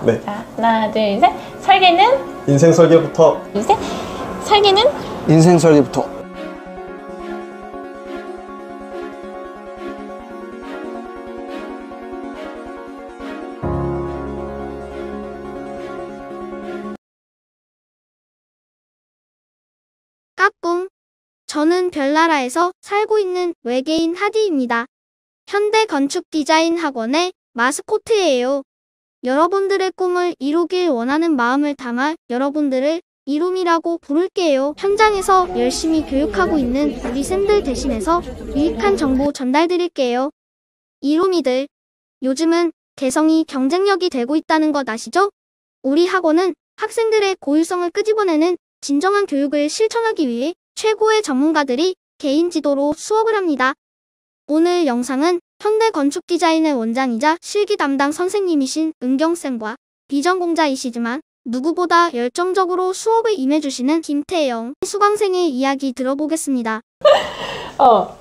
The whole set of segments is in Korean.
네. 자, 하나, 둘, 셋. 설계는? 인생 설계부터. 둘, 셋. 설계는? 인생 설계부터. 까꿍. 저는 별나라에서 살고 있는 외계인 하디입니다. 현대 건축 디자인 학원의 마스코트예요. 여러분들의 꿈을 이루길 원하는 마음을 담아 여러분들을 이룸이라고 부를게요. 현장에서 열심히 교육하고 있는 우리 쌤들 대신해서 유익한 정보 전달드릴게요. 이룸이들, 요즘은 개성이 경쟁력이 되고 있다는 것 아시죠? 우리 학원은 학생들의 고유성을 끄집어내는 진정한 교육을 실천하기 위해 최고의 전문가들이 개인 지도로 수업을 합니다. 오늘 영상은 현대 건축 디자인의 원장이자 실기 담당 선생님이신 은경쌤과 비전공자이시지만 누구보다 열정적으로 수업에 임해주시는 김태영 수강생의 이야기 들어보겠습니다.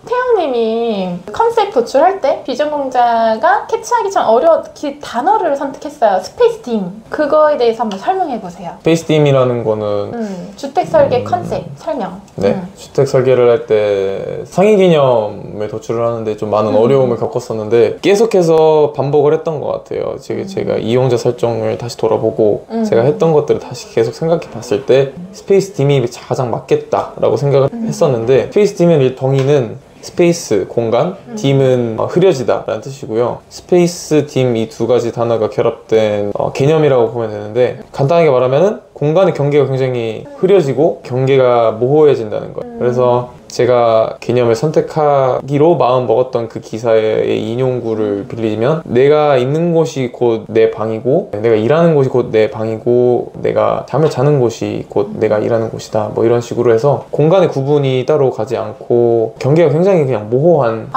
태영님이 컨셉 도출할 때 비전공자가 캐치하기 참 어려운 단어를 선택했어요. 스페이스 딤. 그거에 대해서 한번 설명해보세요. 스페이스 딤이라는 거는 주택 설계 컨셉 설명. 네, 주택 설계를 할 때 상위 개념을 도출을 하는데 좀 많은 어려움을 겪었었는데 계속해서 반복을 했던 것 같아요. 제가 이용자 설정을 다시 돌아보고 제가 했던 것들을 다시 계속 생각해 봤을 때 스페이스 딤이 가장 맞겠다라고 생각을 했었는데, 스페이스 딤의 정의는 스페이스, 공간, 딤은 흐려지다 라는 뜻이고요. 스페이스, 딤 이 두 가지 단어가 결합된 개념이라고 보면 되는데, 간단하게 말하면은 공간의 경계가 굉장히 흐려지고 경계가 모호해진다는 거예요. 그래서 제가 개념을 선택하기로 마음 먹었던 그 기사의 인용구를 빌리면, 내가 있는 곳이 곧 내 방이고, 내가 일하는 곳이 곧 내 방이고, 내가 잠을 자는 곳이 곧 내가 일하는 곳이다, 뭐 이런 식으로 해서 공간의 구분이 따로 가지 않고 경계가 굉장히 그냥 모호한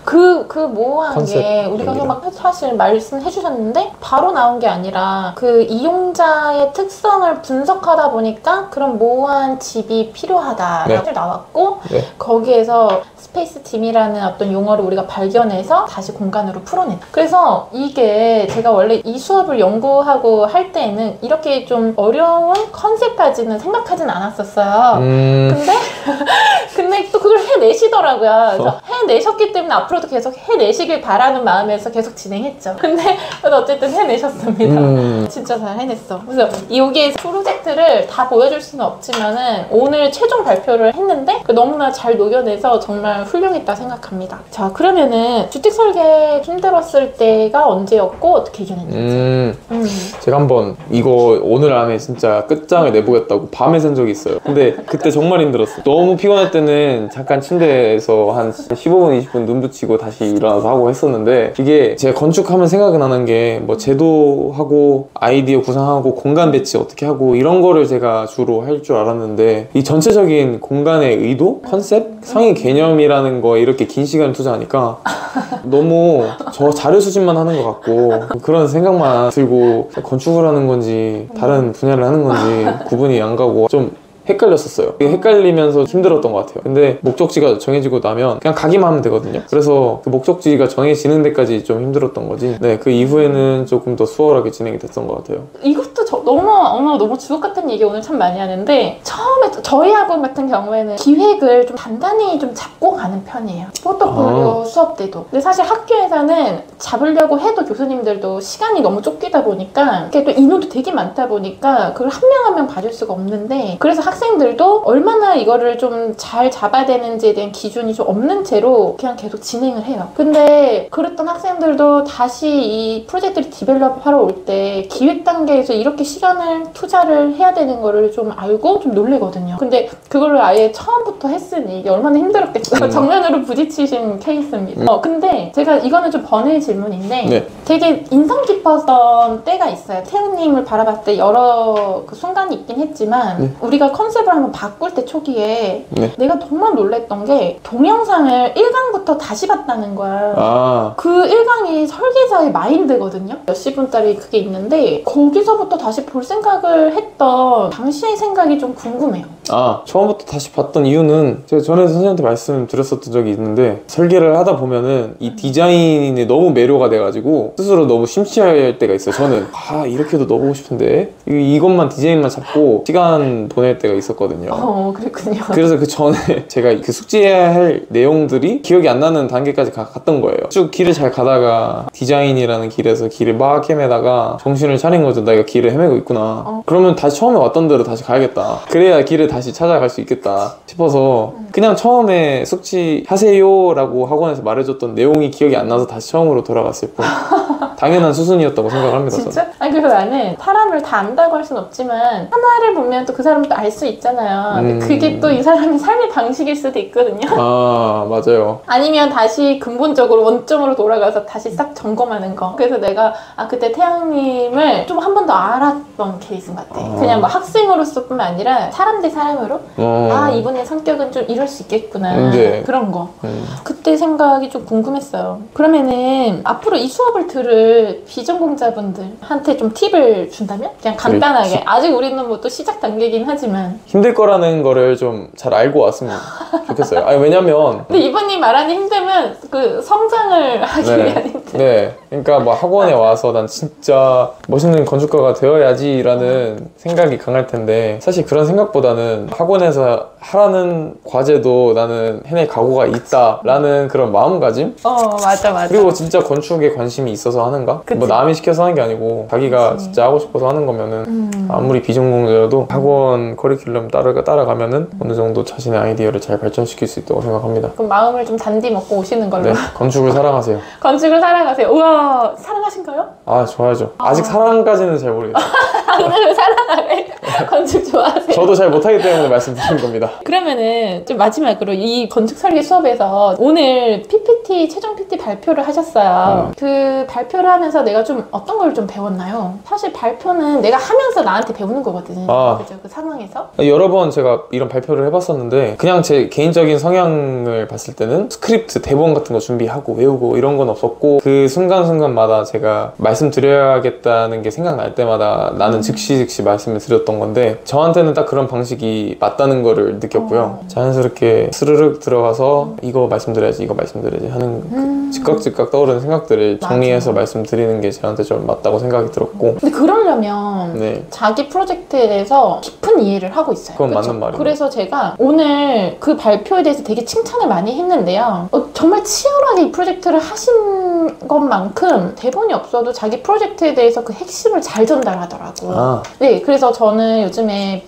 그 모호한 게 우리가 컨셉입니다. 막 사실 말씀해 주셨는데 바로 나온 게 아니라 그 이용자의 특성을 분석하다 보니까 그런 모호한 집이 필요하다라고 나왔고, 네. 거기에서 스페이스 딤이라는 어떤 용어를 우리가 발견해서 다시 공간으로 풀어낸. 그래서 이게 제가 원래 이 수업을 연구하고 할 때에는 이렇게 좀 어려운 컨셉까지는 생각하진 않았었어요. 근데 또 그걸 해내시더라고요. 그래서 해내셨기 때문에 앞으로도 계속 해내시길 바라는 마음에서 계속 진행했죠. 근데 어쨌든 해내셨습니다. 진짜 잘 해냈어. 그래서 여기에 프로젝트를 다 보여줄 수는 없지만은 오늘 최종 발표를 했는데 너무나 잘 녹여내서 정말 훌륭했다 생각합니다. 자, 그러면은 주택 설계 힘들었을 때가 언제였고 어떻게 이겨냈는지. 제가 한번 이거 오늘 안에 진짜 끝장을 내보겠다고 밤에 샌 적이 있어요. 근데 그때 정말 힘들었어요. 너무 피곤할 때는 잠깐 침대에서 한 15분 20분 눈 붙이고 다시 일어나서 하고 했었는데, 이게 제가 건축하면 생각나는 게 뭐 제도하고 아이디어 구상하고 공간 배치 어떻게 하고 이런 거를 제가 주로 할 줄 알았는데, 이 전체적인 공간의 의도? 컨셉? 상위 개념이라는 거에 이렇게 긴 시간을 투자하니까 너무 저 자료 수집만 하는 것 같고 그런 생각만 들고 건축을 하는 건지 다른 분야를 하는 건지 구분이 안 가고 좀 헷갈렸었어요. 헷갈리면서 힘들었던 것 같아요. 근데 목적지가 정해지고 나면 그냥 가기만 하면 되거든요. 그래서 그 목적지가 정해지는 데까지 좀 힘들었던 거지, 네, 그 이후에는 조금 더 수월하게 진행이 됐던 것 같아요. 이것도 너무 주옥 같은 얘기 오늘 참 많이 하는데, 처음에 저희 학원 같은 경우에는 기획을 좀 단단히 좀 잡고 가는 편이에요. 포트폴리오 수업 때도. 근데 사실 학교에서는 잡으려고 해도 교수님들도 시간이 너무 쫓기다 보니까, 이게 또 인원도 되게 많다 보니까 그걸 한 명 한 명 봐줄 수가 없는데, 그래서 학생들도 얼마나 이거를 좀 잘 잡아야 되는지에 대한 기준이 좀 없는 채로 그냥 계속 진행을 해요. 근데 그랬던 학생들도 다시 이 프로젝트를 디벨롭 하러 올 때 기획 단계에서 이렇게 시간을 투자를 해야 되는 거를 좀 알고 좀 놀래거든요. 근데 그거를 아예 처음부터 했으니 이게 얼마나 힘들었겠어요. 정면으로 부딪히신 케이스입니다. 근데 제가 이거는 좀 번외의 질문인데, 네. 되게 인상 깊었던 때가 있어요. 태우님을 바라봤을 때 여러 그 순간이 있긴 했지만, 우리가 컨셉을 한번 바꿀 때 초기에 내가 정말 놀랬던 게 동영상을 1강부터 다시 봤다는 거야. 그 1강이 설계자의 마인드거든요. 몇십 분짜리 그게 있는데 거기서부터 다시 볼 생각을 했던 당시의 생각이 좀 궁금해요. 처음부터 다시 봤던 이유는 제가 전에 선생님한테 말씀드렸었던 적이 있는데, 설계를 하다 보면은 이 디자인에 너무 매료가 돼가지고 스스로 너무 심취할 때가 있어요. 저는 이렇게도 넣어보고 싶은데 이것만 디자인만 잡고 시간 보낼 때가 있었거든요. 그랬군요. 그래서 그 전에 제가 그 숙지해야 할 내용들이 기억이 안 나는 단계까지 갔던 거예요. 쭉 길을 잘 가다가 디자인이라는 길에서 길을 막 헤매다가 정신을 차린 거죠. 나 이거 길을 헤매고 있구나. 그러면 다시 처음에 왔던 대로 다시 가야겠다. 그래야 길을 다시 찾아갈 수 있겠다 싶어서 그냥 처음에 숙지하세요 라고 학원에서 말해줬던 내용이 기억이 안 나서 다시 처음으로 돌아갔을 뿐. 당연한 수순이었다고 생각을 합니다. 진짜? 저는. 아니 그래서 나는 사람을 다 안다고 할 순 없지만 하나를 보면 또 그 사람도 알 수 있잖아요. 근데 그게 또 이 사람의 삶의 방식일 수도 있거든요. 맞아요. 아니면 다시 근본적으로 원점으로 돌아가서 다시 싹 점검하는 거. 그래서 내가 그때 태양님을 좀 한 번 더 알았던 케이스인 것 같아. 그냥 뭐 학생으로서뿐만 아니라 사람 대 사람으로 이분의 성격은 좀 이럴 수 있겠구나. 그런 거. 그때 생각이 좀 궁금했어요. 그러면은 앞으로 이 수업을 들을 비전공자분들한테 좀 팁을 준다면? 그냥 간단하게. 아직 우리는 뭐 또 시작 단계긴 하지만 힘들 거라는 거를 좀 잘 알고 왔으면 좋겠어요. 왜냐면 근데 이분이 말하는 힘들면 그 성장을 하기 위한 힘들. 그러니까 뭐 학원에 와서 난 진짜 멋있는 건축가가 되어야지 라는 생각이 강할 텐데, 사실 그런 생각보다는 학원에서 하라는 과제도 나는 해낼 각오가 있다 라는 그런 마음가짐? 맞아. 그리고 진짜 건축에 관심이 있어서 하는가? 그치. 뭐 남이 시켜서 하는 게 아니고 자기가 진짜 하고 싶어서 하는 거면은 아무리 비전공자여도 학원 커리큘럼 따라가면은 어느 정도 자신의 아이디어를 잘 발전시킬 수 있다고 생각합니다. 그럼 마음을 좀 단디 먹고 오시는 걸로. 건축을 사랑하세요. 건축을 사랑하세요. 우와, 사랑하신가요? 좋아하죠. 아직 사랑까지는 잘 모르겠어요. 건축을 사랑하네. 건축 좋아하세요? 저도 잘 못하기 때문에 말씀드린 겁니다. 그러면은 좀 마지막으로 이 건축 설계 수업에서 오늘 PPT, 최종 PPT 발표를 하셨어요. 그 발표를 하면서 내가 좀 어떤 걸 좀 배웠나요? 사실 발표는 내가 하면서 나한테 배우는 거거든. 그죠? 그 상황에서. 여러 번 제가 이런 발표를 해봤었는데, 그냥 제 개인적인 성향을 봤을 때는 스크립트, 대본 같은 거 준비하고 외우고 이런 건 없었고, 그 순간순간마다 제가 말씀드려야겠다는 게 생각날 때마다 나는 즉시 말씀을 드렸던 건데, 저한테는 딱 그런 방식이 맞다는 거를 느꼈고요. 자연스럽게 스르륵 들어가서 이거 말씀드려야지 하는 즉각 떠오르는 생각들을 정리해서 말씀드리는 게 저한테 좀 맞다고 생각이 들었고. 근데 그러려면 자기 프로젝트에 대해서 깊은 이해를 하고 있어요. 그건 맞는 말이에요. 그래서 제가 오늘 그 발표에 대해서 되게 칭찬을 많이 했는데요. 정말 치열하게 이 프로젝트를 하신 것만큼 대본이 없어도 자기 프로젝트에 대해서 그 핵심을 잘 전달하더라고요. 그래서 저는 요즘에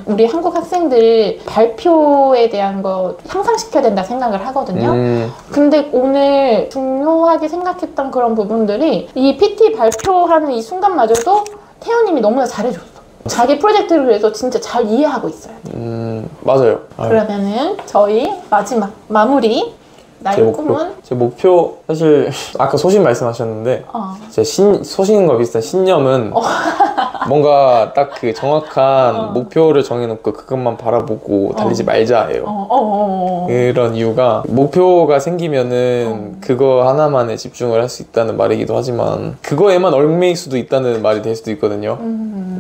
우리 한국 학생들 발표에 대한 거 향상시켜야 된다 생각을 하거든요. 근데 오늘 중요하게 생각했던 그런 부분들이 이 PT 발표하는 이 순간마저도 태연님이 너무나 잘해줬어. 자기 프로젝트를 그래서 진짜 잘 이해하고 있어야 돼. 맞아요. 그러면은 저희 마지막 마무리. 나의 꿈은? 제 목표, 사실 아까 소신 말씀하셨는데 제 소신과 비슷한 신념은 뭔가 딱 그 정확한 목표를 정해놓고 그것만 바라보고 달리지 말자예요. 그런 이유가, 목표가 생기면은 그거 하나만에 집중을 할 수 있다는 말이기도 하지만 그거에만 얽매일 수도 있다는 말이 될 수도 있거든요.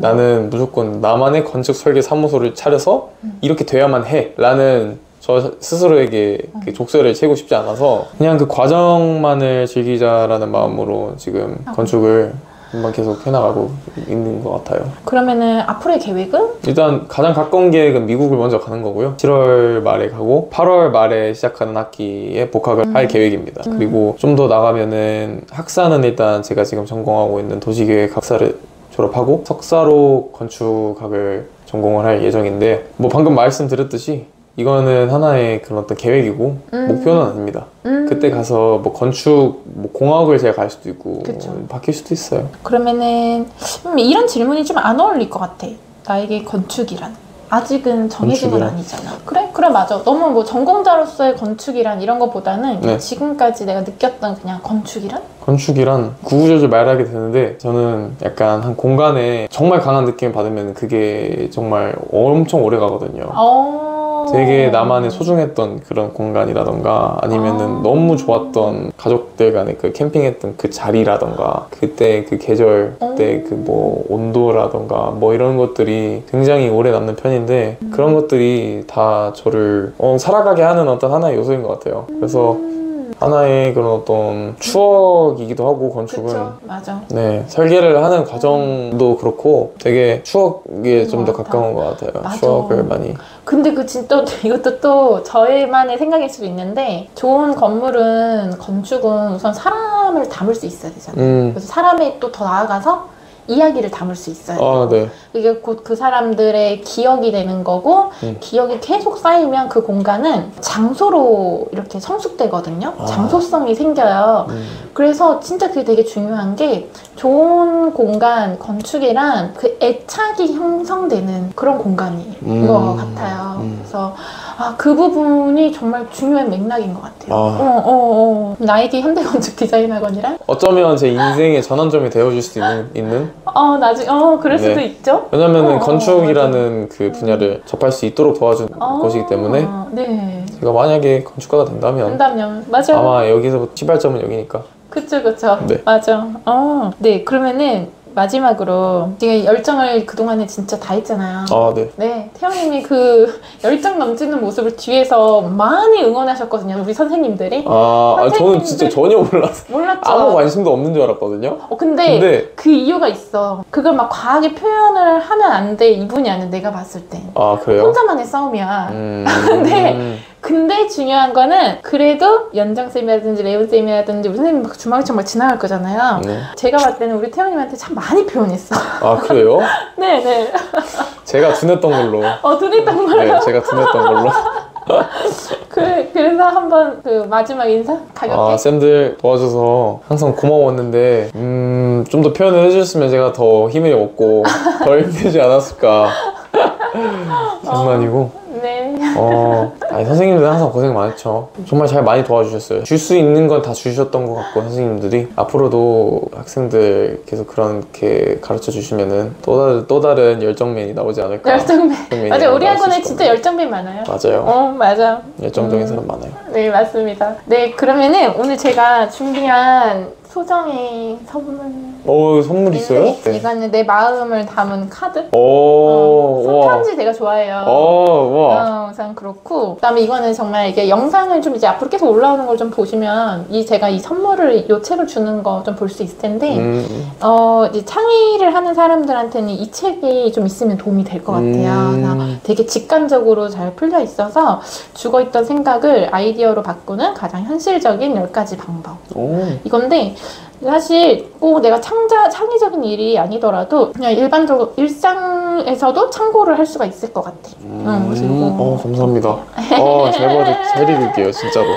나는 무조건 나만의 건축 설계 사무소를 차려서 이렇게 돼야만 해 라는 저 스스로에게 그 족쇄를 채고 싶지 않아서 그냥 그 과정만을 즐기자라는 마음으로 지금 건축을 한번 계속 해나가고 있는 것 같아요. 그러면은 앞으로의 계획은? 일단 가장 가까운 계획은 미국을 먼저 가는 거고요. 7월 말에 가고 8월 말에 시작하는 학기에 복학을 할 계획입니다. 그리고 좀 더 나가면은 학사는 일단 제가 지금 전공하고 있는 도시계획 학사를 졸업하고 석사로 건축학을 전공을 할 예정인데, 뭐 방금 말씀드렸듯이 이거는 하나의 그런 어떤 계획이고 목표는 아닙니다. 그때 가서 뭐 건축, 뭐 공학을 제가 갈 수도 있고 바뀔 수도 있어요. 그러면은 이런 질문이 좀 안 어울릴 것 같아. 나에게 건축이란 아직은 정해진 건 아니잖아. 그래 맞아. 너무 뭐 전공자로서의 건축이란 이런 것보다는 지금까지 내가 느꼈던 그냥 건축이란 구구절절 말하게 되는데, 저는 약간 한 공간에 정말 강한 느낌을 받으면 그게 정말 엄청 오래 가거든요. 되게 나만의 소중했던 그런 공간이라던가 아니면은 너무 좋았던 가족들 간의 그 캠핑했던 그 자리라던가 그때 그 계절, 그때 그 뭐 온도라던가 뭐 이런 것들이 굉장히 오래 남는 편인데 그런 것들이 다 저를 살아가게 하는 어떤 하나의 요소인 것 같아요. 그래서 하나의 그런 어떤 추억이기도 하고 건축은 그쵸, 맞아. 네, 설계를 하는 과정도 그렇고 되게 추억에 좀 더 가까운 것 같아요. 맞아. 추억을 많이. 근데 그 진짜 이것도 또 저희만의 생각일 수도 있는데 좋은 건물은 건축은 우선 사람을 담을 수 있어야 되잖아요. 그래서 사람이 또 더 나아가서 이야기를 담을 수 있어야 돼요. 네. 이게 곧 그 사람들의 기억이 되는 거고 기억이 계속 쌓이면 그 공간은 장소로 이렇게 성숙되거든요. 장소성이 생겨요. 그래서 진짜 그게 되게 중요한 게 좋은 공간, 건축이란 그 애착이 형성되는 그런 공간인 것 같아요. 그래서 그 부분이 정말 중요한 맥락인 것 같아요. 나에게 현대건축 디자인학원이란? 어쩌면 제 인생의 전환점이 되어줄 수 있는? 나중에, 그럴 수도 있죠. 왜냐면은 건축이라는 그 분야를 접할 수 있도록 도와준 것이기 때문에 네. 제가 만약에 건축가가 된다면 맞아요. 아마 여기서부터 시발점은 여기니까. 그쵸. 네. 맞아. 네, 그러면은 마지막으로 되게 열정을 그동안에 진짜 다 했잖아요. 네. 네, 태영님이 그 열정 넘치는 모습을 뒤에서 많이 응원하셨거든요. 우리 선생님들이. 저는 진짜 전혀 몰랐어요. 몰랐죠. 아무 관심도 없는 줄 알았거든요. 근데 그 이유가 있어. 그걸 막 과하게 표현을 하면 안 돼. 이분이 아니야, 내가 봤을 때. 그래요? 혼자만의 싸움이야. 근데 중요한 거는 그래도 연정쌤이라든지 레온쌤이라든지 우리 선생님 막 주막창 막 지나갈 거잖아요. 제가 봤을 때는 우리 태영님한테 참 많이 표현했어. 그래요? 네네. 제가 둔했던 걸로. 둔했던 걸로? 네, 제가 둔했던 걸로. 그래서 한번 그 마지막 인사? 가볍게? 쌤들 도와줘서 항상 고마웠는데 좀 더 표현을 해주셨으면 제가 더 힘이 얻고 덜 힘들지 않았을까. 장난이고. 네. 선생님들 항상 고생 많았죠. 정말 잘 많이 도와주셨어요. 줄 수 있는 건 다 주셨던 것 같고 선생님들이 앞으로도 학생들 계속 그렇게 가르쳐 주시면은 또 다른 열정맨이 나오지 않을까. 열정맨. 맞아요. 우리 학원에 진짜 열정맨 많아요. 맞아요. 맞아. 열정적인 사람 많아요. 네, 맞습니다. 네, 그러면은 오늘 제가 준비한 소정의 선물. 선물 있어요? 네. 이거는 내 마음을 담은 카드. 손편지 제가 좋아해요. 와. 우선 그렇고. 그다음에 이거는 정말 이게 영상을 좀 이제 앞으로 계속 올라오는 걸 좀 보시면 제가 이 선물을 요 책을 주는 거 좀 볼 수 있을 텐데 이제 창의를 하는 사람들한테는 이 책이 좀 있으면 도움이 될 것 같아요. 되게 직관적으로 잘 풀려 있어서 죽어있던 생각을 아이디어로 바꾸는 가장 현실적인 10가지 방법. 이건데 사실 꼭 내가 창의적인 일이 아니더라도 그냥 일반적으로 일상에서도 참고를 할 수가 있을 것 같아. 감사합니다. 잘 읽을게요, 진짜로.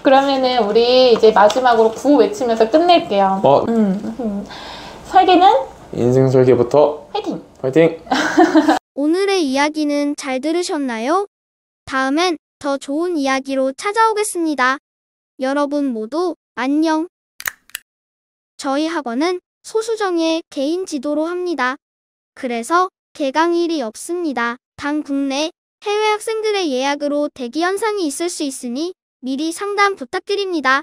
그러면은 우리 이제 마지막으로 구호 외치면서 끝낼게요. 설계는 인생 설계부터 화이팅! 화이팅! 오늘의 이야기는 잘 들으셨나요? 다음엔 더 좋은 이야기로 찾아오겠습니다. 여러분 모두 안녕. 저희 학원은 소수정예 개인 지도로 합니다. 그래서 개강일이 없습니다. 단 국내, 해외 학생들의 예약으로 대기 현상이 있을 수 있으니 미리 상담 부탁드립니다.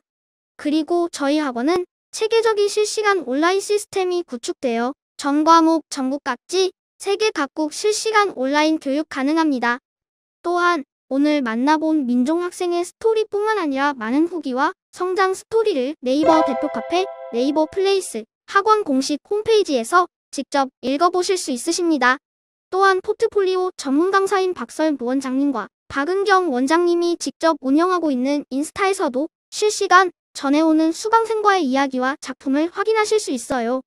그리고 저희 학원은 체계적인 실시간 온라인 시스템이 구축되어 전 과목 전국 각지, 세계 각국 실시간 온라인 교육 가능합니다. 또한 오늘 만나본 민종학생의 스토리뿐만 아니라 많은 후기와 성장 스토리를 네이버 대표 카페, 네이버 플레이스, 학원 공식 홈페이지에서 직접 읽어보실 수 있으십니다. 또한 포트폴리오 전문 강사인 박설무 원장님과 박은경 원장님이 직접 운영하고 있는 인스타에서도 실시간 전해오는 수강생과의 이야기와 작품을 확인하실 수 있어요.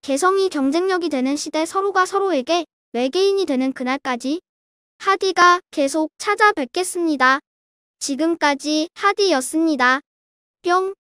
개성이 경쟁력이 되는 시대 서로가 서로에게 외계인이 되는 그날까지 하디가 계속 찾아뵙겠습니다. 지금까지 하디였습니다. 뿅.